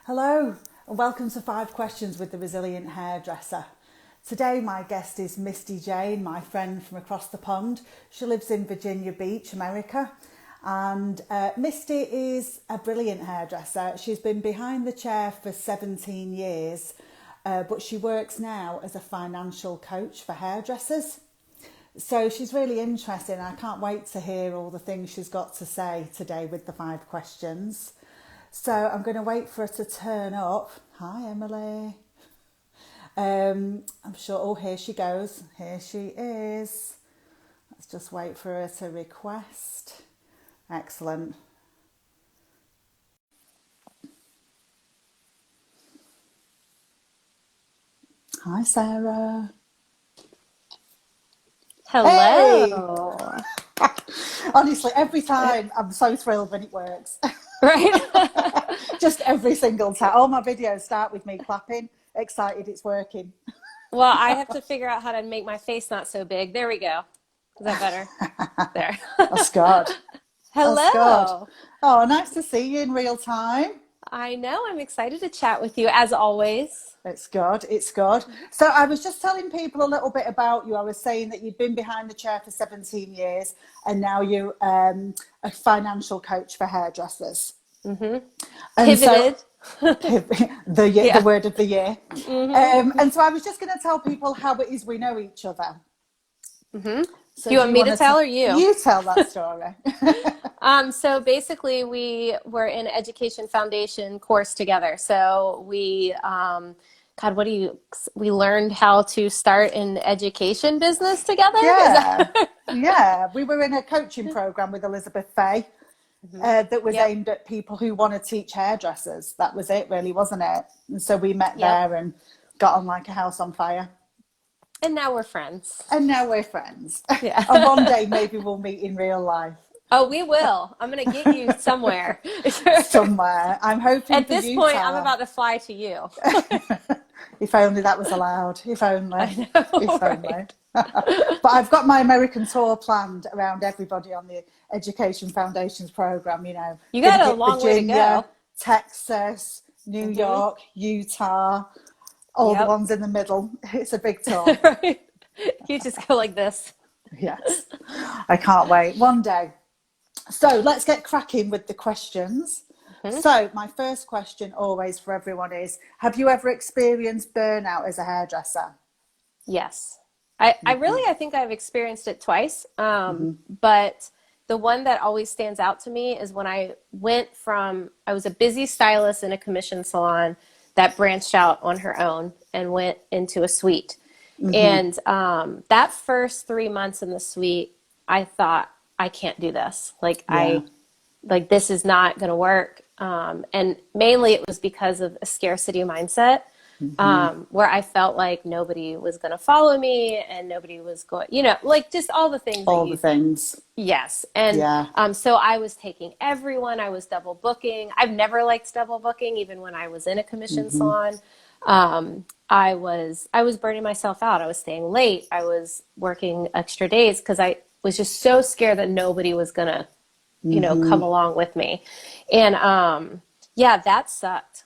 Hello, and welcome to 5 Questions with the Resilient Hairdresser. Today, my guest is Misty Jayne, my friend from across the pond. She lives in Virginia Beach, America. And Misty is a brilliant hairdresser. She's been behind the chair for 17 years, but she works now as a financial coach for hairdressers. So she's really interesting. I can't wait to hear all the things she's got to say today with the 5 questions. So I'm going to wait for her to turn up. Hi, Emily. I'm sure, oh, here she goes. Here she is. Let's just wait for her to request. Excellent. Hi, Sarah. Hello. Hey! Honestly, every time I'm so thrilled when it works. Right? Just every single time. All my videos start with me clapping, excited it's working. Well, I have to figure out how to make my face not so big. There we go. Is that better? There. That's good. That's good. Hello. Oh, nice to see you in real time. I know. I'm excited to chat with you as always. It's good. It's good. So I was just telling people a little bit about you. I was saying that you've been behind the chair for 17 years and now you're a financial coach for hairdressers. Mm-hmm. And Pivoted. So, the word of the year. Mm-hmm. And so I was just going to tell people how it is we know each other. Mm-hmm. So Do you want me to tell or you? You tell that story. So basically we were in Education Foundation course together. So we, we learned how to start an education business together? Yeah. Yeah. We were in a coaching program with Elizabeth Fay that was aimed at people who want to teach hairdressers. That was it really, wasn't it? And so we met there and got on like a house on fire. And now we're friends. And now we're friends. Yeah. And one day maybe we'll meet in real life. Oh, we will. I'm going to get you somewhere. Somewhere. I'm hoping At for this Utah. point, I'm about to fly to you. If only that was allowed. If only. I know, if only. But I've got my American tour planned around everybody on the Education Foundation's program, you know. You got a long way to go. Texas, New York, Utah, all the ones in the middle. It's a big tour. Right? You just go like this. Yes. I can't wait. One day. So let's get cracking with the questions. So my first question always for everyone is, have you ever experienced burnout as a hairdresser? Yes. I think I've experienced it twice. But the one that always stands out to me is when I was a busy stylist in a commission salon that branched out on her own and went into a suite. And that first 3 months in the suite, I thought, I can't do this. This is not going to work. And mainly it was because of a scarcity mindset, where I felt like nobody was going to follow me and nobody was going, just all the things. All the things. Yes. And so I was taking everyone. I was double booking. I've never liked double booking, even when I was in a commission salon. I was burning myself out. I was staying late. I was working extra days because I was just so scared that nobody was going to, come along with me. And, that sucked.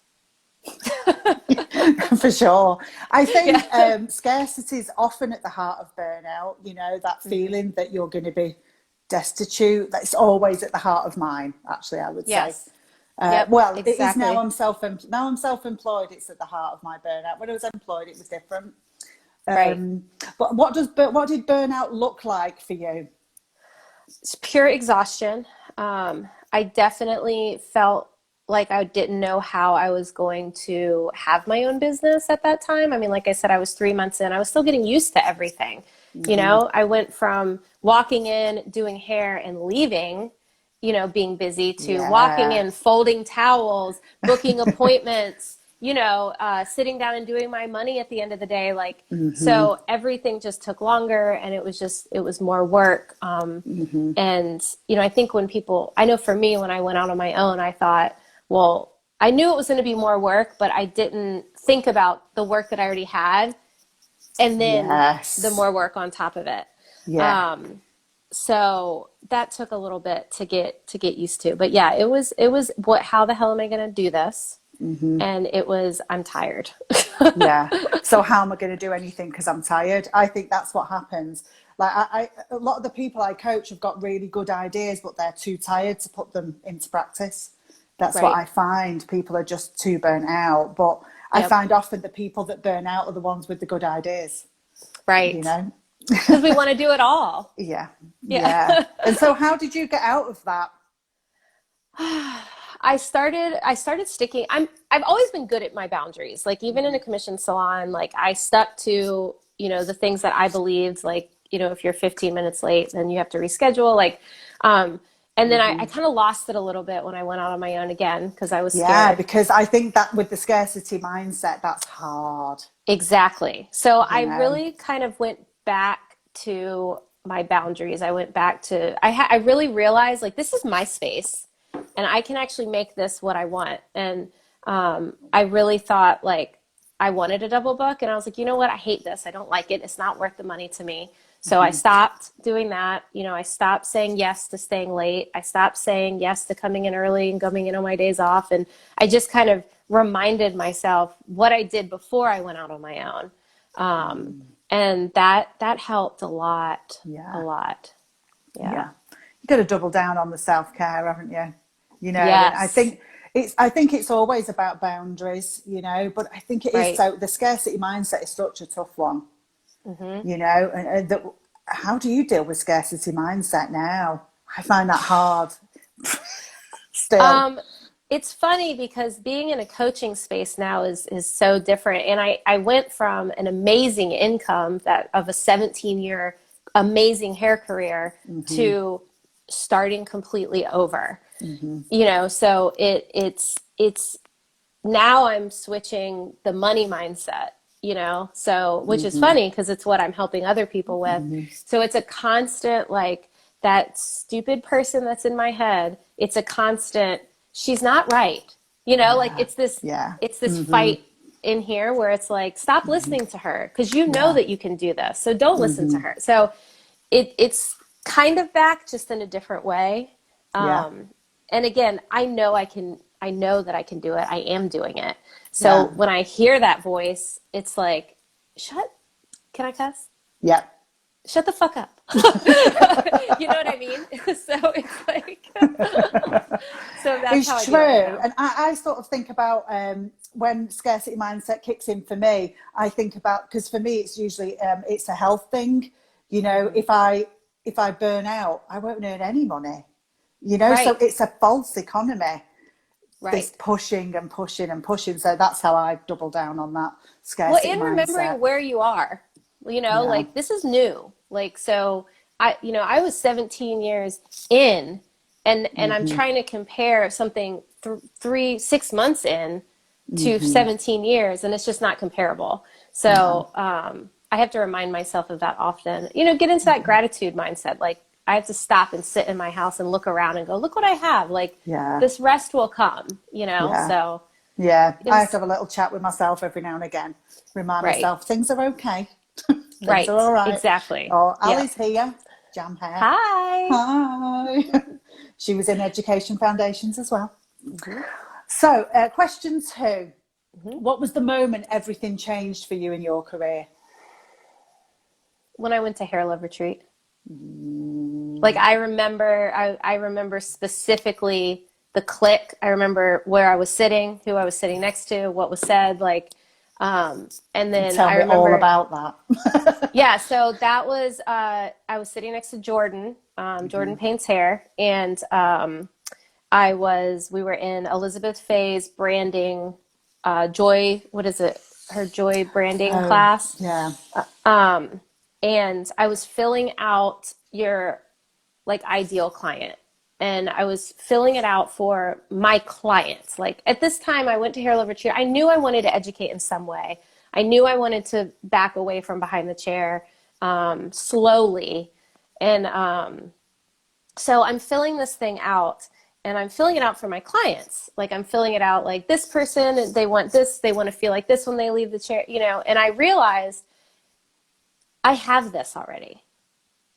For sure. I think scarcity is often at the heart of burnout, that feeling that you're going to be destitute. That's always at the heart of mine, actually, I would say. Well, exactly. It is now I'm self-employed. It's at the heart of my burnout. When I was employed, it was different. Right. But what did burnout look like for you? It's pure exhaustion. I definitely felt like I didn't know how I was going to have my own business at that time. I mean, like I said, I was 3 months in. I was still getting used to everything. I went from walking in, doing hair and leaving, being busy to walking in, folding towels, booking appointments, sitting down and doing my money at the end of the day. So everything just took longer and it was more work. And, I think I know for me, when I went out on my own, I thought, well, I knew it was going to be more work, but I didn't think about the work that I already had. And then the more work on top of it. Yeah. So that took a little bit to get used to, but yeah, it was how the hell am I going to do this? And it was, I'm tired. Yeah. So how am I going to do anything because I'm tired? I think that's what happens. Like a lot of the people I coach have got really good ideas, but they're too tired to put them into practice. That's what Right. I find. People are just too burnt out. But I Yep. find often the people that burn out are the ones with the good ideas, you Right. know? Because we want to do it all. Yeah. Yeah. Yeah. And so how did you get out of that? I started sticking. I've always been good at my boundaries. Like even in a commission salon, like I stuck to, the things that I believed, like, if you're 15 minutes late, then you have to reschedule. Like, and then I kind of lost it a little bit when I went out on my own again because I was Yeah, scared. because I think that with the scarcity mindset, that's hard, Exactly. So you I know? really kind of went back to my boundaries. I went back to, I really realized like this is my space and I can actually make this what I want. And I really thought like I wanted a double book and I was like, you know what? I hate this. I don't like it. It's not worth the money to me. So I stopped doing that. I stopped saying yes to staying late. I stopped saying yes to coming in early and coming in on my days off. And I just kind of reminded myself what I did before I went out on my own. And that helped a lot, a Yeah. lot. Yeah. Yeah. You got to double down on the self-care, haven't you? And Yes. I think it's always about boundaries, but I think it is Right. so the scarcity mindset is such a tough one, and how do you deal with scarcity mindset now? I find that hard still. Um, it's funny because being in a coaching space now is so different. And I went from an amazing income that of a 17-year amazing hair career to starting completely over. So it's now I'm switching the money mindset, so which is funny because it's what I'm helping other people with. So it's a constant like that stupid person that's in my head. It's a constant, she's not right. Like Yeah. Yeah. it's this fight in here where it's like, stop listening to her because you know Yeah. that you can do this. So don't listen to her. So it's kind of back just in a different way. Yeah. And again, I know that I can do it. I am doing it. So Yeah. when I hear that voice, it's like, can I cuss? Yeah. Shut the fuck up. You know what I mean? So it's like, so that's how It's I deal with it true. now. And I sort of think about when scarcity mindset kicks in for me, I think about, because for me, it's usually, it's a health thing. If I burn out, I won't earn any money, so Right. it's a false economy, this Right. pushing and pushing and pushing. So that's how I double down on that Well, scarcity and mindset. remembering where you are, Yeah. like this is new. Like, so I was 17 years in and I'm trying to compare something 6 months in to 17 years and it's just not comparable. No. So, I have to remind myself of that often, get into that gratitude mindset. Like I have to stop and sit in my house and look around and go, look what I have. Like Yeah. this rest will come, Yeah. so Yeah. it I have to was have a little chat with myself every now and again. Remind right. myself things are okay. Things are Right. all right. Exactly. Oh, Yep. Ali's here. Jam hair. Hi. Hi. She was in Education Foundations as well. hmm So, question two. hmm What was the moment everything changed for you in your career? When I went to Hair Love Retreat, like I remember specifically the click. I remember where I was sitting, who I was sitting next to, what was said, like, and then Tell I me all remember, about that. yeah. So that was I was sitting next to Jordan. Jordan paints hair, and we were in Elizabeth Faye's branding, Joy. What is it? Her Joy branding Oh, class. yeah. And I was filling out your like ideal client. And I was filling it out for my clients. Like at this time I went to Hair Love Retreat. I knew I wanted to educate in some way. I knew I wanted to back away from behind the chair slowly. And so I'm filling this thing out and I'm filling it out for my clients. Like I'm filling it out like this person, they want this, they want to feel like this when they leave the chair, and I realized I have this already.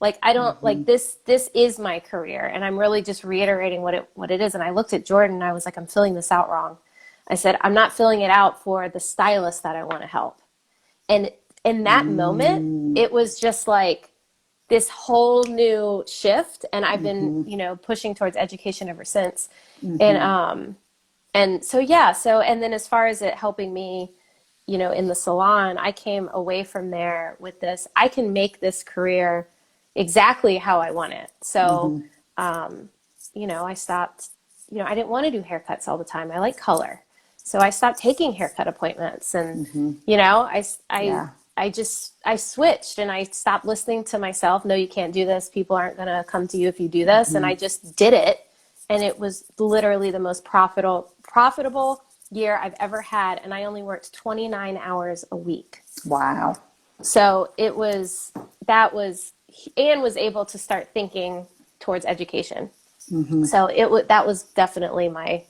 Like I don't like this is my career and I'm really just reiterating what it is. And I looked at Jordan and I was like, I'm filling this out wrong. I said, I'm not filling it out for the stylist that I want to help. And in that moment, it was just like this whole new shift. And I've been, pushing towards education ever since. And so, yeah. So, and then as far as it helping me, in the salon, I came away from there with this, I can make this career exactly how I want it. So, I stopped, I didn't want to do haircuts all the time. I like color. So I stopped taking haircut appointments and, I switched and I stopped listening to myself. No, you can't do this. People aren't going to come to you if you do this. And I just did it. And it was literally the most profitable year I've ever had. And I only worked 29 hours a week. Wow. So Anne was able to start thinking towards education. So that was definitely my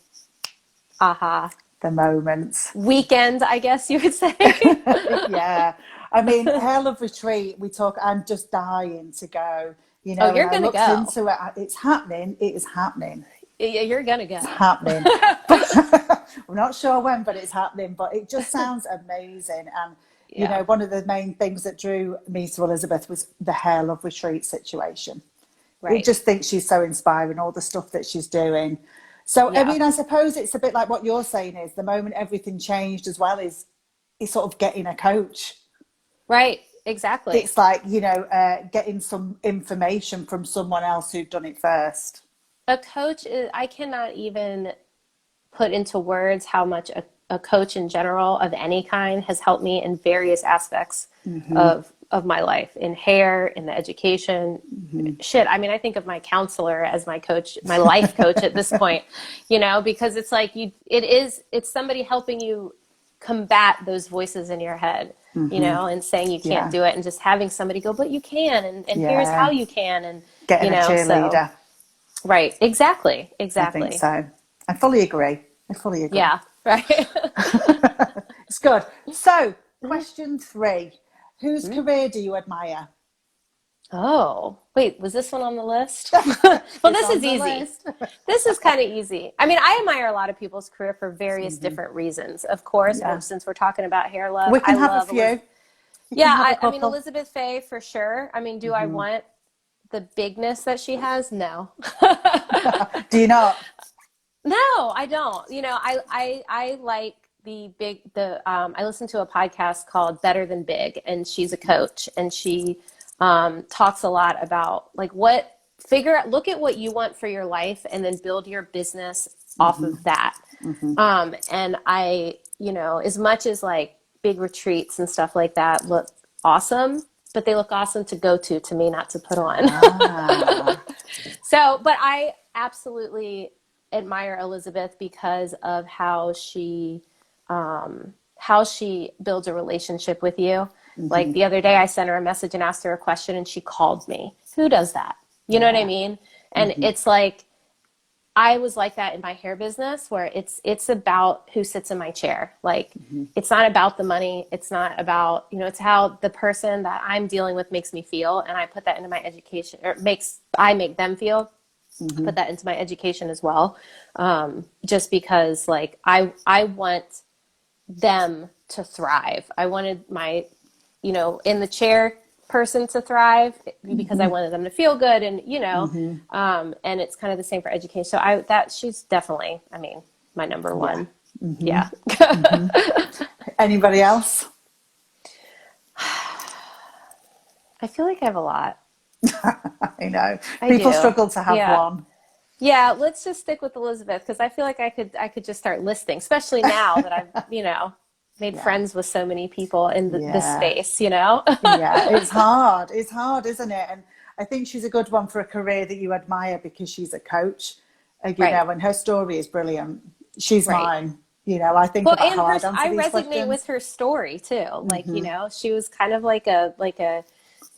aha. The moments. Weekend, I guess you would say. Yeah. I mean, Hair Love Retreat, I'm just dying to go. You're going to go. Into it. It's happening. It is happening. Yeah, you're going to go. It's happening. I'm not sure when, but it's happening. But it just sounds amazing. And, one of the main things that drew me to Elizabeth was the Hair Love Retreat situation. Right. I just think she's so inspiring, all the stuff that she's doing. So, I mean, I suppose it's a bit like what you're saying is the moment everything changed as well is sort of getting a coach. Right, exactly. It's like, getting some information from someone else who'd done it first. A coach I cannot even put into words how much a coach in general of any kind has helped me in various aspects of my life, in hair, in the education. Shit, I mean, I think of my counselor as my coach, my life coach at this point, because it's like it's somebody helping you combat those voices in your head, and saying you can't do it, and just having somebody go, but you can, and here's how you can, and getting a cheerleader. Right, exactly. I think so. I fully agree. Yeah, right. It's good. So, question 3. Whose career do you admire? Oh, wait, was this one on the list? Well, this is easy. This is kind of easy. I mean, I admire a lot of people's career for various different reasons. Of course, since we're talking about hair love, we can have a few. I mean, Elizabeth Faye for sure. I mean, do I want the bigness that she has? No. Do you not? No, I don't. I like I listen to a podcast called Better Than Big, and she's a coach, and she talks a lot about like look at what you want for your life and then build your business off of that. And I, as much as like big retreats and stuff like that look awesome, but they look awesome to go to me, not to put on. So, but I absolutely admire Elizabeth because of how she builds a relationship with you. Like the other day I sent her a message and asked her a question and she called me. Who does that? You know what I mean? And it's like, I was like that in my hair business where it's about who sits in my chair. Like it's not about the money. It's not about, it's how the person that I'm dealing with makes me feel. And I put that into my education, or I make them feel, put that into my education as well. Just because like, I want them to thrive. I wanted my, in the chair person to thrive because I wanted them to feel good, and and it's kind of the same for education. So she's definitely, I mean, my number one. Yeah. Anybody else? I feel like I have a lot. I know. People struggle to have one. Yeah, let's just stick with Elizabeth because I feel like I could just start listing, especially now that I've made friends with so many people in this space. Yeah, it's hard. It's hard, isn't it? And I think she's a good one for a career that you admire because she's a coach. You know, and her story is brilliant. She's mine. I think about how I answer these resonate questions. With her story too. Like she was kind of like a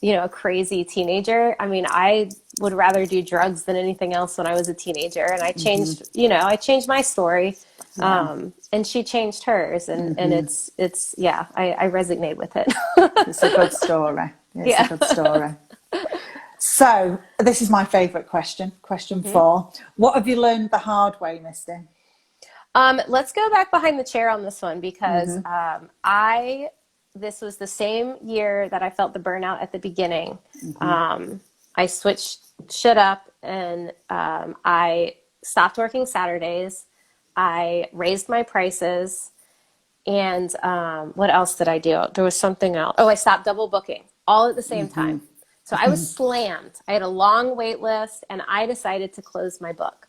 a crazy teenager. I mean, I would rather do drugs than anything else when I was a teenager. And I changed, I changed my story. And she changed hers. And it's I resonate with it. It's a good story. It's a good story. So this is my favorite question. Question 4. What have you learned the hard way, Misty? Let's go back behind the chair on this one because this was the same year that I felt the burnout at the beginning. I switched shit up and I stopped working Saturdays. I raised my prices. And what else did I do? There was something else. Oh, I stopped double booking all at the same time. So I was slammed. I had a long wait list and I decided to close my book.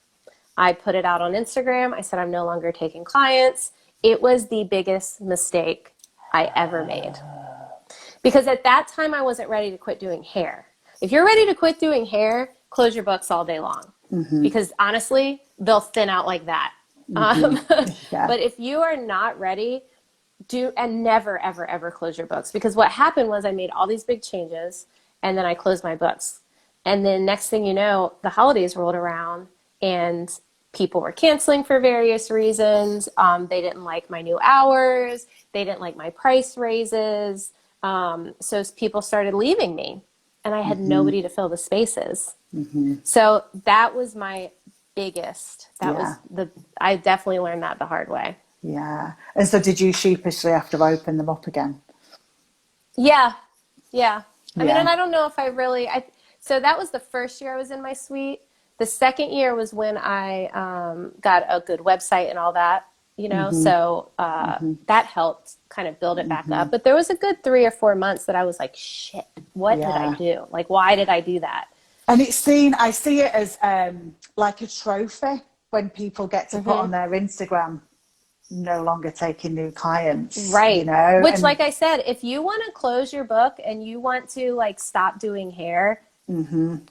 I put it out on Instagram. I said, I'm no longer taking clients. It was the biggest mistake I ever made. Because at that time, I wasn't ready to quit doing hair. If you're ready to quit doing hair, close your books all day long. Because honestly, they'll thin out like that. But if you are not ready, and never, ever, ever close your books. Because what happened was I made all these big changes and then I closed my books. And then next thing you know, the holidays rolled around and people were canceling for various reasons. They didn't like my new hours. They didn't like my price raises. So people started leaving me and I had nobody to fill the spaces. So that was my biggest. I definitely learned that the hard way. Yeah. And so did you sheepishly have to open them up again? Yeah. I mean, and I don't know if so that was the first year I was in my suite. The second year was when I got a good website and all that, so that helped kind of build it back up. But there was a good 3 or 4 months that I was like, shit, what did I do? Like, why did I do that? And I see it as like a trophy when people get to put on their Instagram, no longer taking new clients. Right. Which, like I said, if you want to close your book and you want to like stop doing hair,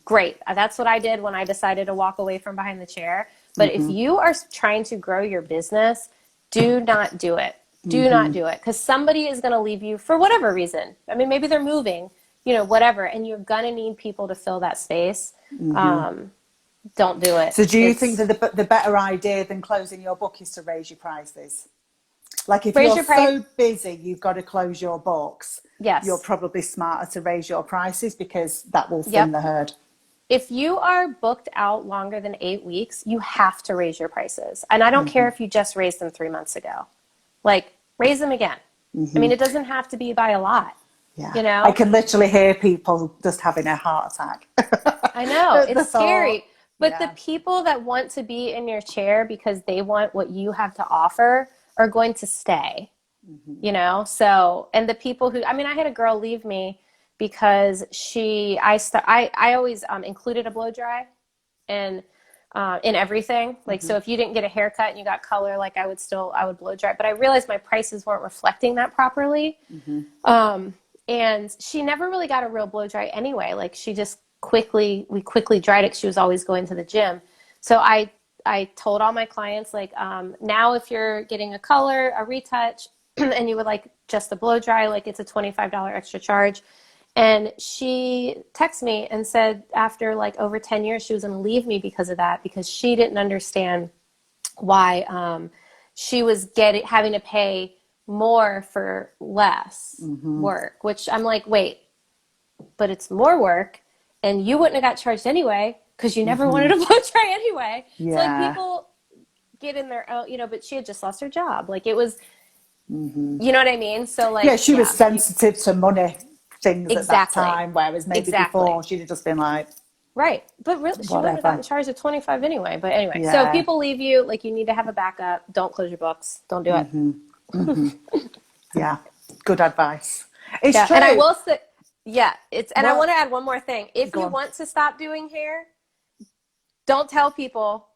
great. That's what I did when I decided to walk away from behind the chair. But if you are trying to grow your business, do not do it. Do not do it. Because somebody is going to leave you for whatever reason. I mean, maybe they're moving, whatever. And you're going to need people to fill that space. Don't do it. So do you think that the better idea than closing your book is to raise your prices? Like if you're so busy, you've got to close your books. Yes. You're probably smarter to raise your prices because that will thin the herd. If you are booked out longer than 8 weeks, you have to raise your prices. And I don't care if you just raised them 3 months ago. Like, raise them again. I mean, it doesn't have to be by a lot. Yeah. I can literally hear people just having a heart attack. I know. It's scary. But the people that want to be in your chair because they want what you have to offer are going to stay, So, and the people who, I mean, I had a girl leave me because I always included a blow dry and in everything. Like, so if you didn't get a haircut and you got color, like I would blow dry. But I realized my prices weren't reflecting that properly. And she never really got a real blow dry anyway. Like she just we quickly dried it. She was always going to the gym. So I told all my clients, like, now if you're getting a color, a retouch, and you would like just a blow dry, like it's a $25 extra charge. And she texted me and said after like over 10 years, she was going to leave me because of that, because she didn't understand why she was having to pay more for less work, which I'm like, wait, but it's more work and you wouldn't have got charged anyway because you never wanted a blow dry anyway. So like people get in their own, but she had just lost her job. Like it was, you know what I mean? So like, she was sensitive to money things at that time, whereas maybe before she'd have just been like, right. But really, she wouldn't have gotten charged at 25 anyway. But anyway, so people leave you, like you need to have a backup. Don't close your books. Don't do it. Yeah. Good advice. It's true. And I will say, I want to add one more thing. If you want to stop doing hair, don't tell people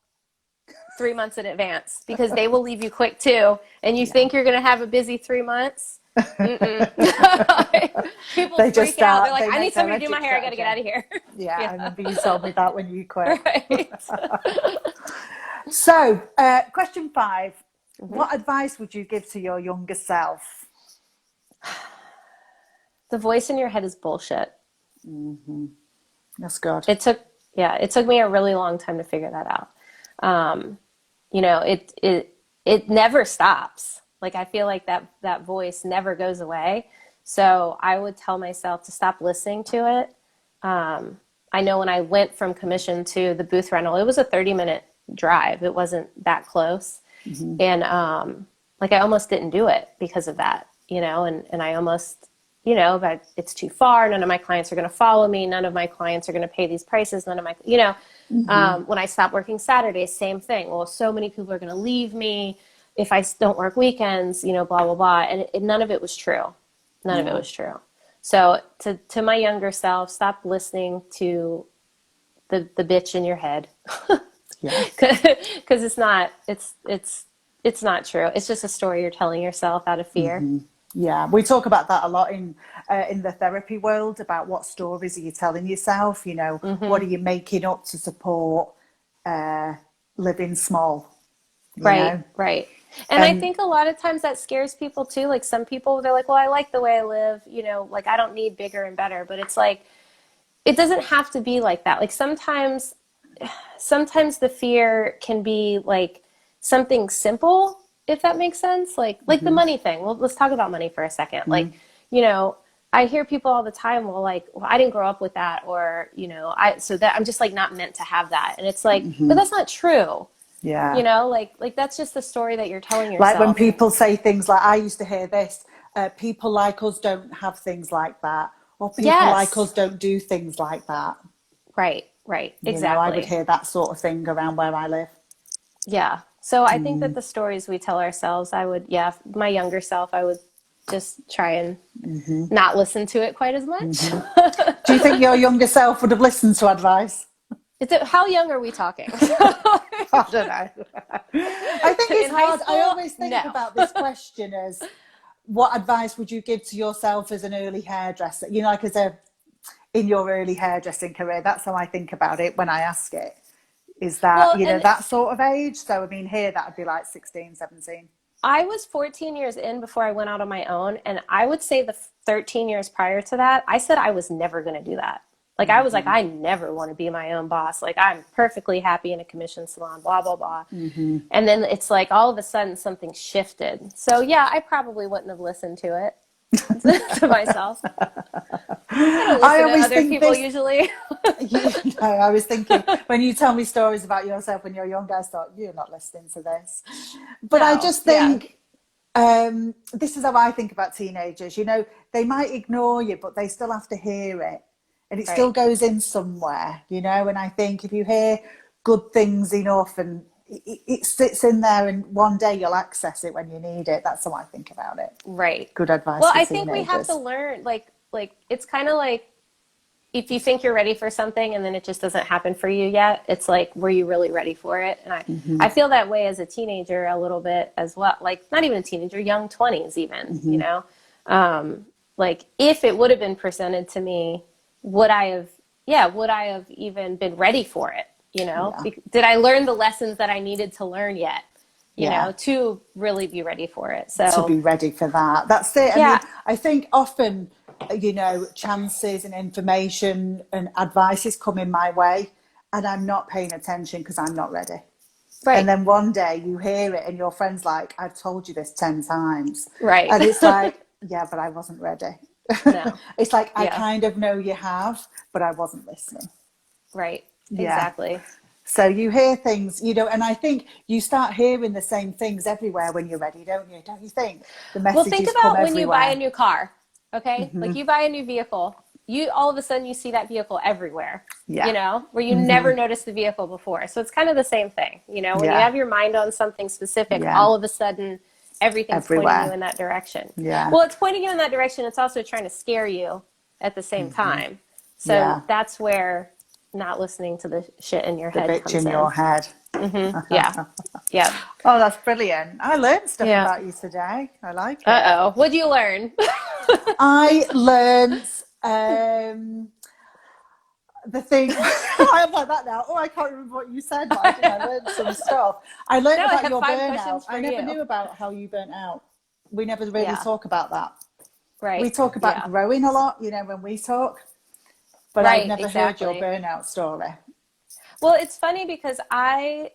3 months in advance because they will leave you quick too. And you think you're going to have a busy 3 months. People freak out. They're like, I need somebody to do my hair. I got to get out of here. I remember you told me that when you quit. Right. So, question 5. What advice would you give to your younger self? The voice in your head is bullshit. That's good. It took me a really long time to figure that out. It never stops. Like I feel like that voice never goes away. So I would tell myself to stop listening to it. I know when I went from commission to the booth rental, it was a 30-minute drive. It wasn't that close. And like I almost didn't do it because of that, you know, and I almost, you know, but it's too far. None of my clients are going to follow me. None of my clients are going to pay these prices. None of my, you know, when I stopped working Saturdays, same thing. Well, so many people are going to leave me if I don't work weekends, you know, blah, blah, blah. And none of it was true. None of it was true. So to my younger self, stop listening to the bitch in your head. Because it's not true. It's just a story you're telling yourself out of fear. Yeah, we talk about that a lot in the therapy world, about what stories are you telling yourself, you know, what are you making up to support living small, you know? Right. And I think a lot of times that scares people too. Like some people, they're like, well, I like the way I live, you know, like I don't need bigger and better. But it's like, it doesn't have to be like that. Like sometimes the fear can be like something simple, if that makes sense. Like the money thing. Well, let's talk about money for a second. Like, you know, I hear people all the time, well, I didn't grow up with that, or, you know, so that I'm just like not meant to have that. And it's like, but that's not true. Yeah. You know, like that's just the story that you're telling yourself. Like when people say things like, I used to hear this, people like us don't have things like that, or people like us don't do things like that. Right. Exactly. You know, I would hear that sort of thing around where I live. Yeah. So I think that the stories we tell ourselves, my younger self, I would just try and not listen to it quite as much. Do you think your younger self would have listened to advice? How young are we talking? I don't know. I think it's hard. I always think about this question as, what advice would you give to yourself as an early hairdresser? You know, like in your early hairdressing career. That's how I think about it when I ask it. Is that, you know, that sort of age? So, I mean, here that would be like 16, 17. I was 14 years in before I went out on my own. And I would say the 13 years prior to that, I said I was never going to do that. Like, I was like, I never want to be my own boss. Like, I'm perfectly happy in a commission salon, blah, blah, blah. And then it's like all of a sudden something shifted. So, yeah, I probably wouldn't have listened to it to myself. I don't listen to other people usually. I was thinking, when you tell me stories about yourself when you're younger, I thought, you're not listening to this. But I just think, this is how I think about teenagers. You know, they might ignore you, but they still have to hear it. And it still goes in somewhere, you know. And I think if you hear good things enough, and it sits in there, and one day you'll access it when you need it. That's how I think about it. Right. Good advice. Well, for I think teenagers. we have to learn, like it's kind of like if you think you're ready for something and then it just doesn't happen for you yet, it's like, were you really ready for it? And I feel that way as a teenager a little bit as well. Like not even a teenager, young 20s even, you know. Like if it would have been presented to me, would I have even been ready for it? You know, did I learn the lessons that I needed to learn yet? You know, to really be ready for it. So to be ready for that. That's it. I mean, I think often, you know, chances and information and advices come in my way, and I'm not paying attention because I'm not ready. Right. And then one day you hear it, and your friend's like, "I've told you this 10 times." Right. And it's like, yeah, but I wasn't ready. No. It's like, I kind of know you have, but I wasn't listening. Right. Exactly. So you hear things, you know, and I think you start hearing the same things everywhere when you're ready, don't you? Don't you think? The messages think about when everywhere. you buy a new car, okay? Like you buy a new vehicle, you all of a sudden you see that vehicle everywhere, you know, where you never noticed the vehicle before. So it's kind of the same thing, you know, when you have your mind on something specific, all of a sudden everything's pointing you in that direction. Yeah. Well, it's pointing you in that direction. It's also trying to scare you at the same time. So that's where not listening to the shit in your head comes in. The bitch in your head. Yeah. Oh, that's brilliant. I learned stuff about you today. I like it. Uh-oh. What'd you learn? I learned the thing. I'm like that now. Oh, I can't remember what you said, but I think I learned some stuff. I learned about your burnout. I never knew about how you burnt out. We never really talk about that. Right. We talk about growing a lot, you know, when we talk. But I've never heard your burnout story. Well, it's funny because I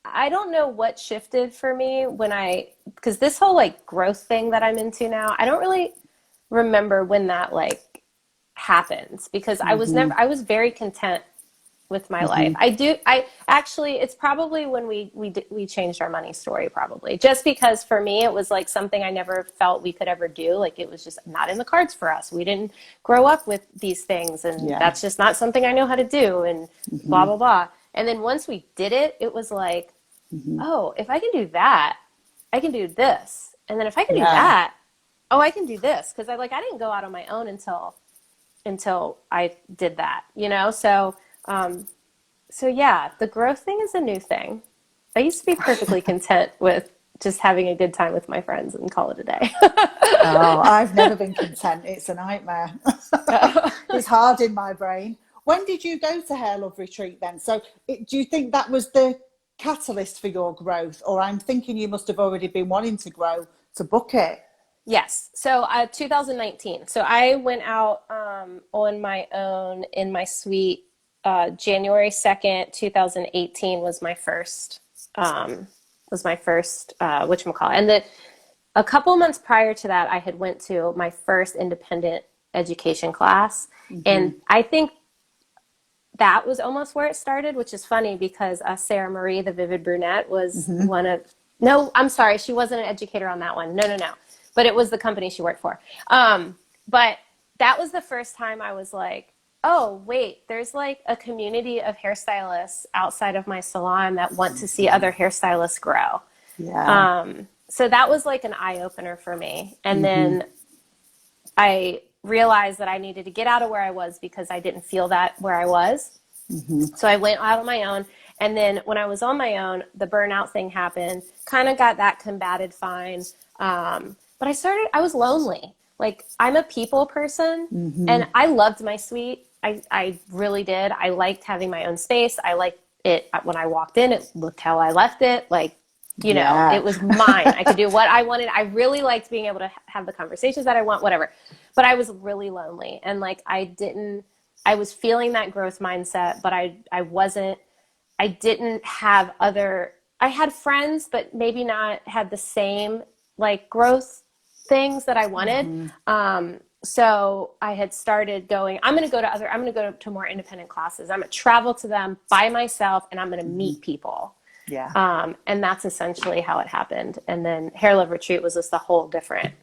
don't know what shifted for me because this whole like growth thing that I'm into now, I don't really remember when that like happens, because I was very content with my life. I actually, it's probably when we changed our money story, probably just because for me, it was like something I never felt we could ever do. Like it was just not in the cards for us. We didn't grow up with these things, and that's just not something I know how to do, and blah, blah, blah. And then once we did it, it was like, oh, if I can do that, I can do this. And then if I can do that, oh, I can do this. Cause I didn't go out on my own until I did that, you know? So, so yeah, the growth thing is a new thing. I used to be perfectly content with just having a good time with my friends and call it a day. Oh, I've never been content. It's a nightmare. It's hard in my brain. When did you go to Hair Love Retreat then? So do you think that was the catalyst for your growth? Or I'm thinking you must have already been wanting to grow to book it. Yes. So 2019. So I went out on my own in my suite. January 2nd, 2018 was my first whatchamacallit. And a couple months prior to that, I had went to my first independent education class. And I think that was almost where it started, which is funny because Sarah Marie, the Vivid Brunette, was no, I'm sorry. She wasn't an educator on that one. No. But it was the company she worked for. But that was the first time I was like, oh, wait, there's like a community of hairstylists outside of my salon that want to see other hairstylists grow. Yeah. So that was like an eye opener for me. And then I realized that I needed to get out of where I was because I didn't feel that where I was. So I went out on my own. And then when I was on my own, the burnout thing happened, kind of got that combated fine. But I was lonely. Like I'm a people person and I loved my suite. I really did. I liked having my own space. I liked it when I walked in, it looked how I left it. Like, you know, it was mine. I could do what I wanted. I really liked being able to have the conversations that I want, whatever. But I was really lonely. And like, I was feeling that growth mindset, but I didn't have I had friends, but maybe not had the same like growth things that I wanted. So I had started going, I'm going to go to more independent classes. I'm going to travel to them by myself and I'm going to meet people. Yeah. And that's essentially how it happened. And then Hair Love Retreat was just a whole different,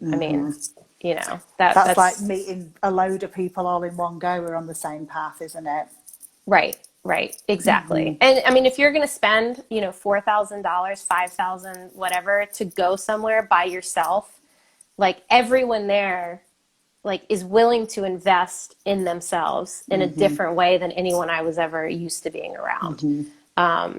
I mean, you know, that's like meeting a load of people all in one go. We're on the same path, isn't it? Right. Exactly. And I mean, if you're going to spend, you know, $4,000, $5,000, whatever, to go somewhere by yourself, like everyone there, like is willing to invest in themselves in a different way than anyone I was ever used to being around.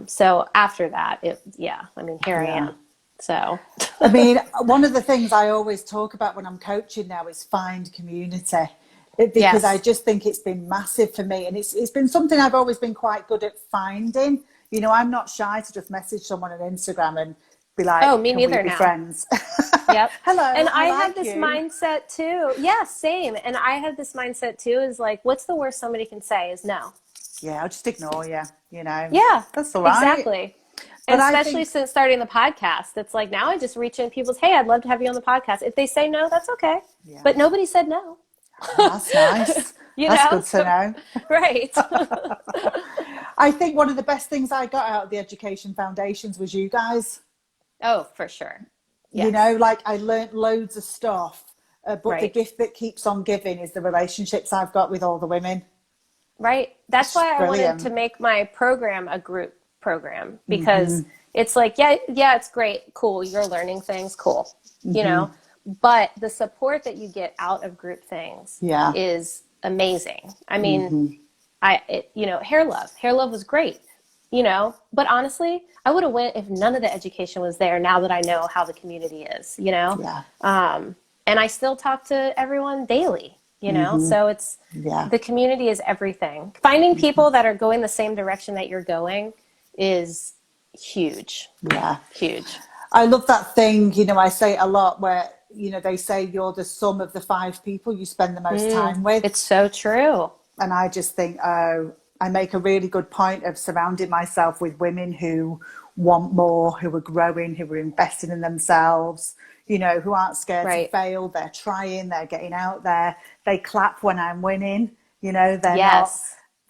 So after that, I mean, here I am. So, I mean, one of the things I always talk about when I'm coaching now is find community. Because I just think it's been massive for me. And it's been something I've always been quite good at finding. You know, I'm not shy to just message someone on Instagram and be like, oh, me can neither we be now. friends? Yep. Hello. And I like had this you. mindset too. Yeah, same. And I had this mindset too is like, what's the worst somebody can say is no. Yeah, I'll just ignore you, you know. Yeah, that's all right. Exactly. But and especially since starting the podcast, it's like now I just reach in people's, hey, I'd love to have you on the podcast. If they say no, that's okay. Yeah. But nobody said no. That's nice. That's good to know. Right. I think one of the best things I got out of the Education Foundations was you guys. Oh, for sure. Yes. You know, like I learned loads of stuff, but the gift that keeps on giving is the relationships I've got with all the women. Right. That's why I wanted to make my program a group program because it's like, yeah, it's great. Cool. You're learning things. Cool. You know, but the support that you get out of group things is amazing. I mean, Hair Love was great, you know, but honestly, I would have went if none of the education was there now that I know how the community is, you know? Yeah. And I still talk to everyone daily, you know? So it's, the community is everything. Finding people that are going the same direction that you're going is huge. Yeah. Huge. I love that thing, you know, I say it a lot where, you know, they say you're the sum of the 5 people you spend the most time with. It's so true. And I just think, I make a really good point of surrounding myself with women who want more, who are growing, who are investing in themselves, you know, who aren't scared to fail. They're trying, they're getting out there. They clap when I'm winning, you know, they're not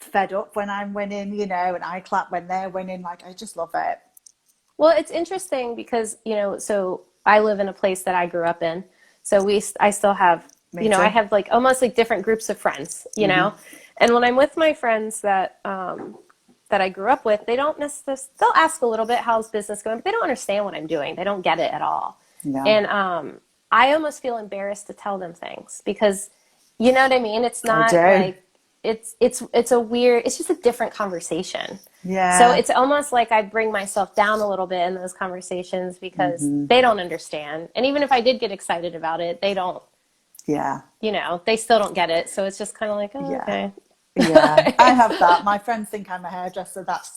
fed up when I'm winning, you know, and I clap when they're winning. Like, I just love it. Well, it's interesting because, so I live in a place that I grew up in. So I still have, Me I too. have like almost like different groups of friends, and when I'm with my friends that I grew up with, they don't necessarily, they'll ask a little bit, how's business going, but they don't understand what I'm doing. They don't get it at all. Yeah. And I almost feel embarrassed to tell them things because, you know what I mean? It's I not do. like, it's a weird, it's just a different conversation. So Yeah. it's almost like I bring myself down a little bit in those conversations because they don't understand. And even if I did get excited about it, they don't, Yeah. they still don't get it. So it's just kind of like, oh, Yeah. okay. Yeah. I have that. My friends think I'm a hairdresser. That's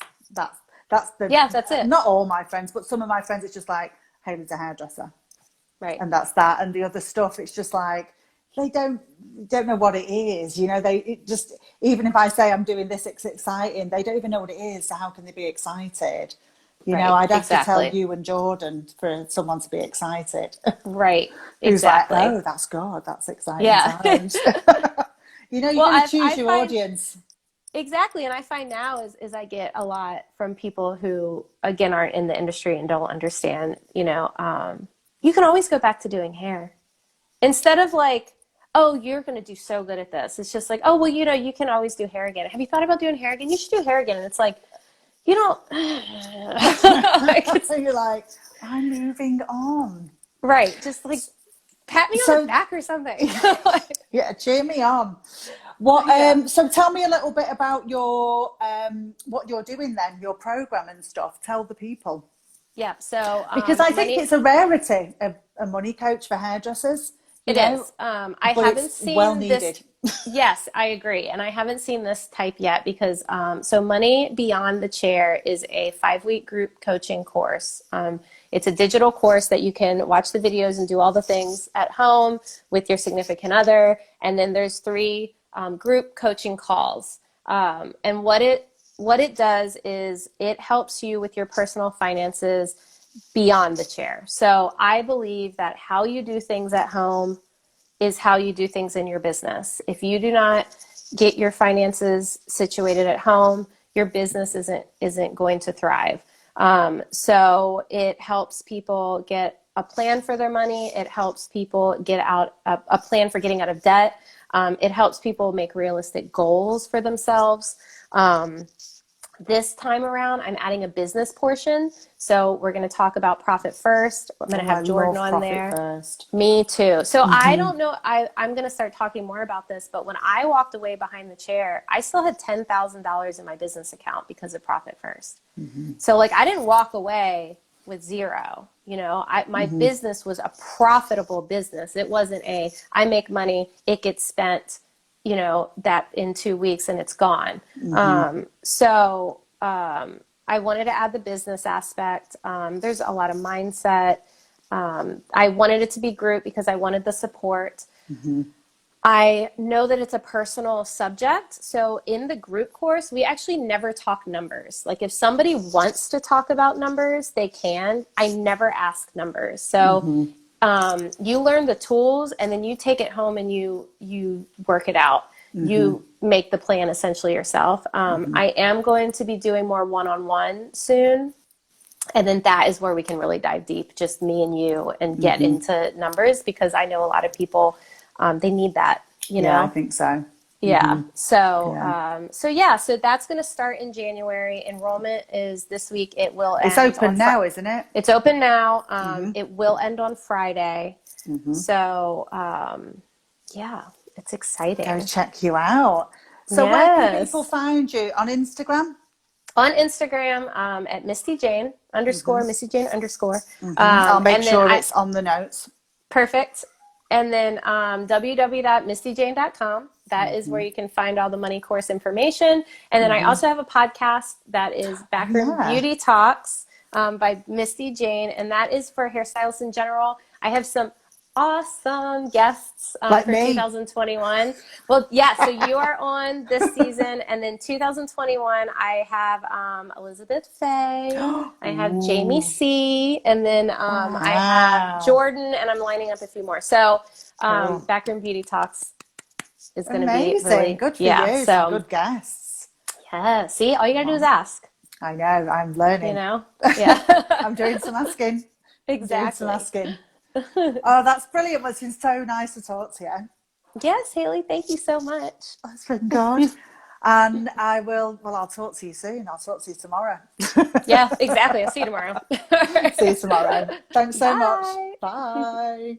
the, Yeah, that's it. not all my friends, but some of my friends, it's just like, Haley's a hairdresser. Right. And that's that. And the other stuff, it's just like, they don't know what it is. You know, even if I say I'm doing this, it's exciting, they don't even know what it is. So how can they be excited? You know, Right. I'd have to tell Exactly. you and Jordan for someone to be excited. Right. Who's like, Exactly. oh, that's good. That's exciting Yeah. times. You know, you're Well, going to choose I your find audience. exactly. And I find now is I get a lot from people who, again, aren't in the industry and don't understand, you can always go back to doing hair instead of like, oh, you're going to do so good at this. It's just like, oh, well, you can always do hair again. Have you thought about doing hair again? You should do hair again. And it's like, you don't, So you're like, I'm moving on. right. Just like pat me on the back or something. Yeah, cheer me on. What? Yeah. So tell me a little bit about your what you're doing then, your program and stuff. Tell the people. Yeah. So Because I think money. it's a rarity, a money coach for hairdressers, you It know, is. I but haven't it's well seen this. needed. Yes, I agree. And I haven't seen this type yet because so Money Beyond the Chair is a 5-week group coaching course. It's a digital course that you can watch the videos and do all the things at home with your significant other. And then there's 3 group coaching calls. And what it does is it helps you with your personal finances beyond the chair. So I believe that how you do things at home is how you do things in your business. If you do not get your finances situated at home, your business isn't going to thrive. So it helps people get a plan for their money. It helps people get out a plan for getting out of debt. It helps people make realistic goals for themselves. This time around, I'm adding a business portion. So we're going to talk about profit first. I'm going to I have Jordan love on profit there. first. Me too. So I don't know. I'm going to start talking more about this. But when I walked away behind the chair, I still had $10,000 in my business account because of profit first. So like I didn't walk away with zero. My business was a profitable business. It wasn't I make money, it gets spent, that in 2 weeks and it's gone. I wanted to add the business aspect. There's a lot of mindset. I wanted it to be group because I wanted the support. I know that it's a personal subject. So in the group course, we actually never talk numbers. Like if somebody wants to talk about numbers, they can. I never ask numbers. So you learn the tools and then you take it home and you work it out. You make the plan essentially yourself. I am going to be doing more one-on-one soon. And then that is where we can really dive deep, just me and you, and get into numbers because I know a lot of people, they need that, Yeah, I think so. Yeah. So that's going to start in January. Enrollment is this week. It will end. It's open now, isn't it? It's open now. It will end on Friday. So, yeah, it's exciting. Go check you out. So where can people find you? On Instagram? On Instagram at Misty Jayne _ Misty Jayne _ I'll make sure it's on the notes. Perfect. And then www.mistyjayne.com. That is where you can find all the money course information. And then I also have a podcast that is Backroom Beauty Talks by Misty Jayne. And that is for hairstylists in general. I have some awesome guests like for me. 2021. Well, yeah, so you are on this season. And then 2021, I have Elizabeth Faye. I have Jamie C. And then I have Jordan. And I'm lining up a few more. So Backroom Beauty Talks is going to be really good for you. So Good guests. See, all you gotta do is ask, I know, I'm learning. Yeah. I'm doing some asking. Exactly. Doing some asking. Oh, that's brilliant. Well, it's been so nice to talk to you. Yes, Haley, thank you so much. That's been good. And I'll talk to you soon. I'll talk to you tomorrow. Yeah, exactly. I'll see you tomorrow. See you tomorrow. Thanks so much. Bye. Bye.